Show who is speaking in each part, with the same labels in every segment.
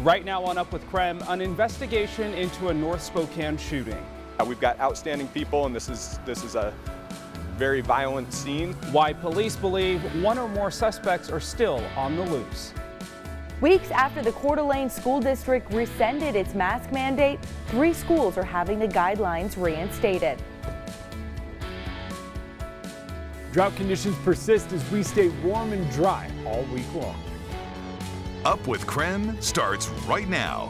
Speaker 1: Right now on Up with KREM, an investigation into a North Spokane shooting.
Speaker 2: We've got outstanding people, and this is a very violent scene.
Speaker 1: Why police believe one or more suspects are still on the loose.
Speaker 3: Weeks after the Coeur d'Alene School District rescinded its mask mandate, 3 schools are having the guidelines reinstated.
Speaker 4: Drought conditions persist as we stay warm and dry all week long.
Speaker 5: Up with KREM starts right now.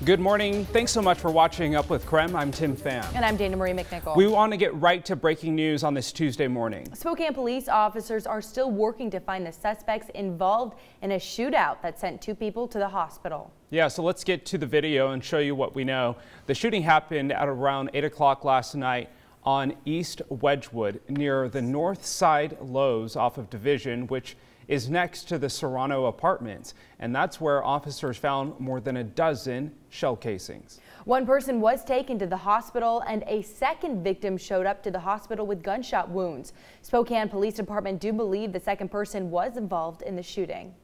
Speaker 1: Good morning. Thanks so much for watching Up with KREM. I'm Tim Pham.
Speaker 3: And I'm Dana Marie McNichol.
Speaker 1: We want to get right to breaking news on this Tuesday morning.
Speaker 3: Spokane police officers are still working to find the suspects involved in a shootout that sent 2 people to the hospital.
Speaker 1: Yeah, so let's get to the video and show you what we know. The shooting happened at around 8 o'clock last night on East Wedgwood near the North Side Lowe's off of Division, which is next to the Serrano apartments. And that's where officers found more than a dozen shell casings.
Speaker 3: 1 person was taken to the hospital and a second victim showed up to the hospital with gunshot wounds. Spokane Police Department do believe the second person was involved in the shooting.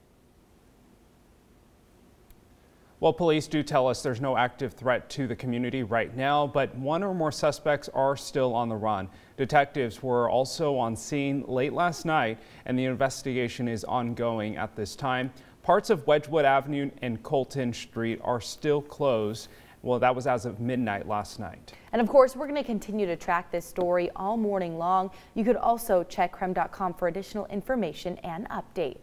Speaker 1: Well, police do tell us there's no active threat to the community right now, but 1 or more suspects are still on the run. Detectives were also on scene late last night, and the investigation is ongoing at this time. Parts of Wedgwood Avenue and Colton Street are still closed. Well, that was as of midnight last night.
Speaker 3: And of course, we're going to continue to track this story all morning long. You could also check KREM.com for additional information and updates.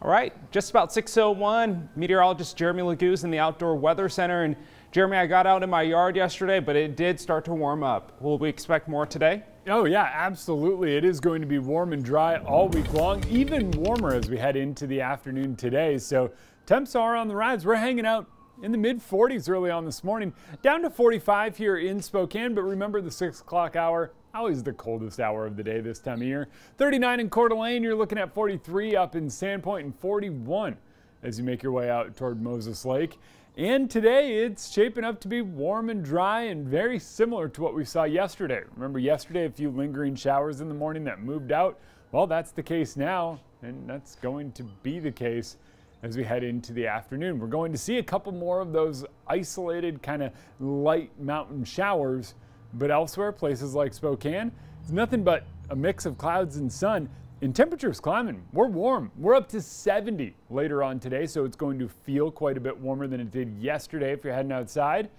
Speaker 1: All right, just about 6:01, meteorologist Jeremy Laguz in the Outdoor Weather Center. And Jeremy, I got out in my yard yesterday, but it did start to warm up. Will we expect more today?
Speaker 4: Oh yeah, absolutely. It is going to be warm and dry all week long, even warmer as we head into the afternoon today. So temps are on the rise. We're hanging out in the mid-40s early on this morning, down to 45 here in Spokane. But remember, the 6 o'clock hour, always the coldest hour of the day this time of year. 39 in Coeur d'Alene, you're looking at 43 up in Sandpoint, and 41 as you make your way out toward Moses Lake. And today it's shaping up to be warm and dry and very similar to what we saw yesterday. Remember yesterday, a few lingering showers in the morning that moved out? Well, that's the case now, and that's going to be the case as we head into the afternoon. We're going to see a couple more of those isolated kind of light mountain showers. But elsewhere, places like Spokane, it's nothing but a mix of clouds and sun, and temperatures climbing. We're warm. We're up to 70 later on today, so it's going to feel quite a bit warmer than it did yesterday if you're heading outside.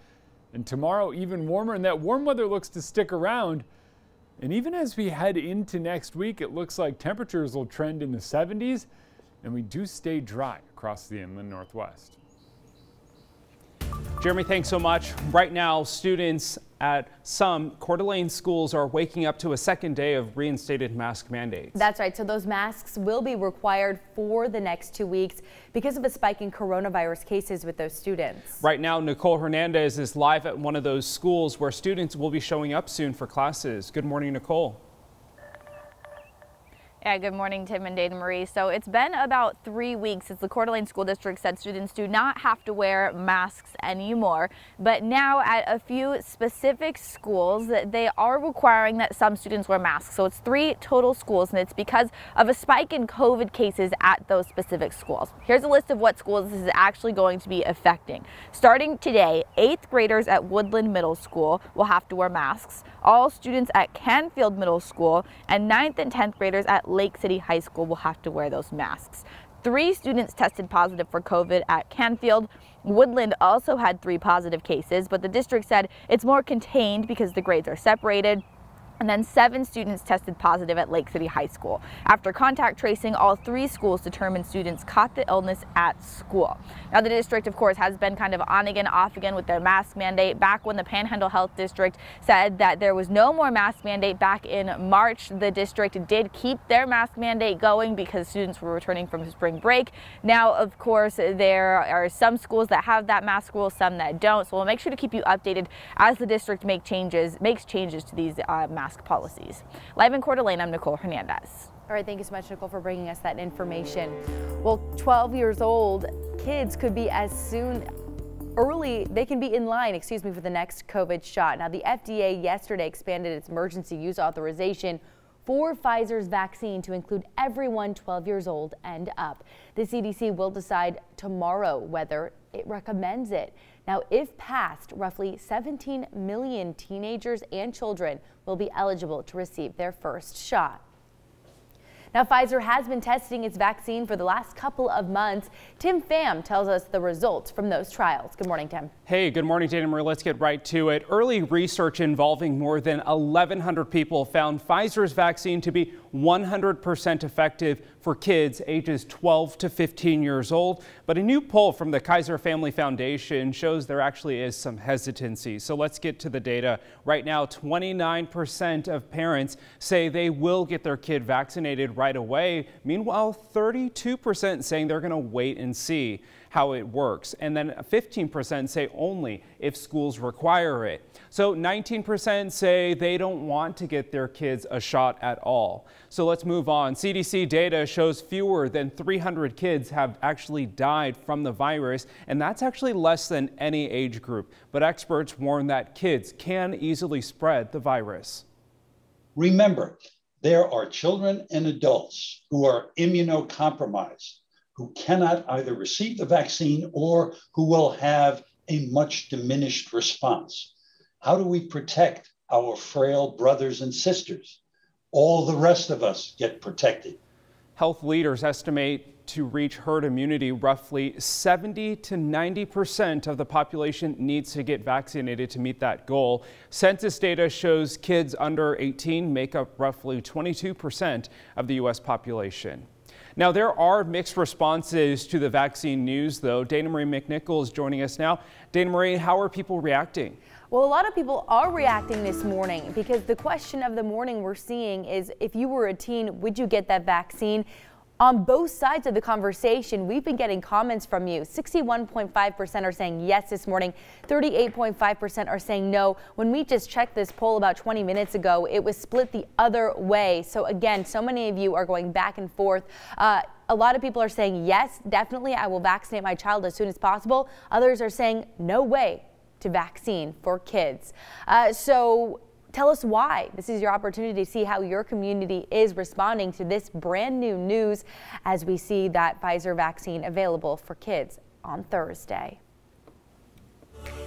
Speaker 4: And tomorrow, even warmer, and that warm weather looks to stick around. And even as we head into next week, it looks like temperatures will trend in the 70s, and we do stay dry across the inland Northwest.
Speaker 1: Jeremy, thanks so much. Right now, students at some Coeur d'Alene schools are waking up to a second day of reinstated mask mandates.
Speaker 3: That's right. So those masks will be required for the next 2 weeks because of a spike in coronavirus cases with those students.
Speaker 1: Right now, Nicole Hernandez is live at one of those schools where students will be showing up soon for classes. Good morning, Nicole.
Speaker 6: Yeah, good morning, Tim and Dana Marie. So it's been about 3 weeks since the Coeur d'Alene School District said students do not have to wear masks anymore. But now at a few specific schools, they are requiring that some students wear masks. So it's 3 total schools, and it's because of a spike in COVID cases at those specific schools. Here's a list of what schools this is actually going to be affecting. Starting today, 8th graders at Woodland Middle School will have to wear masks. All students at Canfield Middle School and 9th and 10th graders at Lake City High School will have to wear those masks. 3 students tested positive for COVID at Canfield. Woodland also had 3 positive cases, but the district said it's more contained because the grades are separated. And then 7 students tested positive at Lake City High School. After contact tracing, all 3 schools determined students caught the illness at school. Now, the district, of course, has been kind of on again, off again with their mask mandate. Back when the Panhandle Health District said that there was no more mask mandate back in March, the district did keep their mask mandate going because students were returning from spring break. Now, of course, there are some schools that have that mask rule, some that don't. So we'll make sure to keep you updated as the district makes changes to these mask policies. Live in Coeur d'Alene, I'm Nicole Hernandez.
Speaker 3: All right, thank you so much, Nicole, for bringing us that information. Well, 12 years old kids could be they can be in line, for the next COVID shot. Now, the FDA yesterday expanded its emergency use authorization for Pfizer's vaccine to include everyone 12 years old and up. The CDC will decide tomorrow whether it recommends it. Now, if passed, roughly 17 million teenagers and children will be eligible to receive their first shot. Now, Pfizer has been testing its vaccine for the last couple of months. Tim Pham tells us the results from those trials. Good morning, Tim.
Speaker 1: Hey, good morning, Dana Marie. Let's get right to it. Early research involving more than 1,100 people found Pfizer's vaccine to be 100% effective for kids ages 12 to 15 years old. But a new poll from the Kaiser Family Foundation shows there actually is some hesitancy. So let's get to the data. Right now, 29% of parents say they will get their kid vaccinated right away. Meanwhile, 32% saying they're going to wait and see how it works. And then 15% say only if schools require it. So 19% say they don't want to get their kids a shot at all. So let's move on. CDC data shows fewer than 300 kids have actually died from the virus, and that's actually less than any age group. But experts warn that kids can easily spread the virus.
Speaker 7: Remember, there are children and adults who are immunocompromised, who cannot either receive the vaccine or who will have a much diminished response. How do we protect our frail brothers and sisters? All the rest of us get protected.
Speaker 1: Health leaders estimate to reach herd immunity, roughly 70 to 90% of the population needs to get vaccinated to meet that goal. Census data shows kids under 18 make up roughly 22% of the U.S. population. Now, there are mixed responses to the vaccine news, though. Dana Marie McNichol is joining us now. Dana Marie, how are people reacting?
Speaker 3: Well, a lot of people are reacting this morning because the question of the morning we're seeing is, if you were a teen, would you get that vaccine? On both sides of the conversation, we've been getting comments from you. 61.5% are saying yes this morning. 38.5% are saying no. When we just checked this poll about 20 minutes ago, it was split the other way. So again, so many of you are going back and forth. A lot of people are saying yes, definitely, I will vaccinate my child as soon as possible. Others are saying no way to vaccine for kids. So tell us why. This is your opportunity to see how your community is responding to this brand new news as we see that Pfizer vaccine available for kids on Thursday.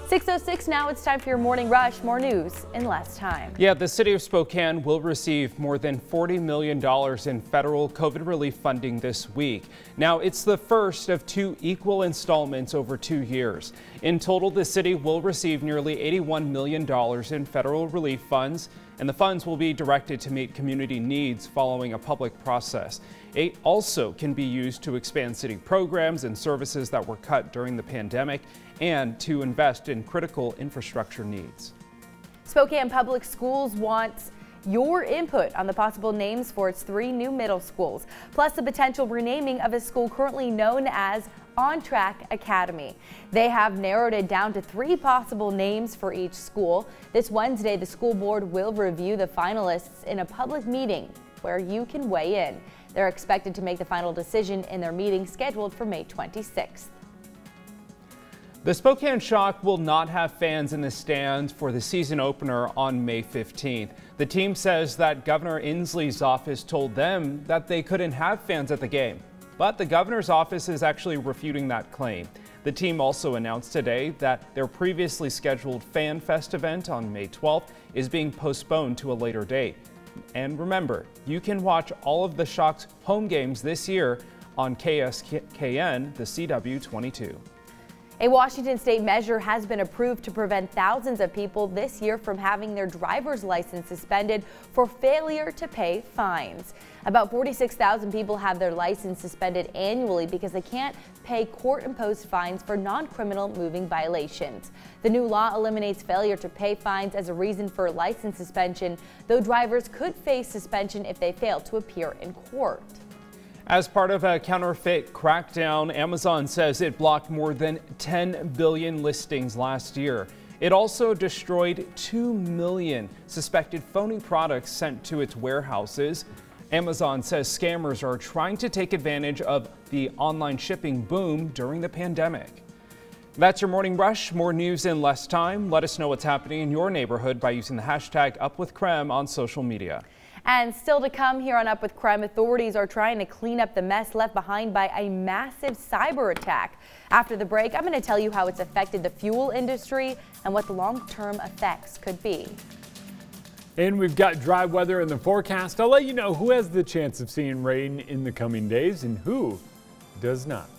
Speaker 3: 6:06 now, it's time for your morning rush. More news in less time.
Speaker 1: Yeah, the city of Spokane will receive more than $40 million in federal COVID relief funding this week. Now, it's the first of 2 equal installments over 2 years. In total, the city will receive nearly $81 million in federal relief funds, and the funds will be directed to meet community needs following a public process. It also can be used to expand city programs and services that were cut during the pandemic and to invest in critical infrastructure needs.
Speaker 3: Spokane Public Schools wants your input on the possible names for its 3 new middle schools, plus the potential renaming of a school currently known as On Track Academy. They have narrowed it down to 3 possible names for each school. This Wednesday, the school board will review the finalists in a public meeting where you can weigh in. They're expected to make the final decision in their meeting scheduled for May 26th.
Speaker 1: The Spokane Shock will not have fans in the stands for the season opener on May 15th. The team says that Governor Inslee's office told them that they couldn't have fans at the game, but the governor's office is actually refuting that claim. The team also announced today that their previously scheduled Fan Fest event on May 12th is being postponed to a later date. And remember, you can watch all of the Shock's home games this year on KSKN, the CW22.
Speaker 3: A Washington state measure has been approved to prevent thousands of people this year from having their driver's license suspended for failure to pay fines. About 46,000 people have their license suspended annually because they can't pay court-imposed fines for non-criminal moving violations. The new law eliminates failure to pay fines as a reason for license suspension, though drivers could face suspension if they fail to appear in court.
Speaker 1: As part of a counterfeit crackdown, Amazon says it blocked more than 10 billion listings last year. It also destroyed 2 million suspected phony products sent to its warehouses. Amazon says scammers are trying to take advantage of the online shipping boom during the pandemic. That's your morning rush. More news in less time. Let us know what's happening in your neighborhood by using the hashtag #UpWithKREM on social media.
Speaker 3: And still to come here on Up with Crime, authorities are trying to clean up the mess left behind by a massive cyber attack. After the break, I'm going to tell you how it's affected the fuel industry and what the long-term effects could be.
Speaker 4: And we've got dry weather in the forecast. I'll let you know who has the chance of seeing rain in the coming days and who does not.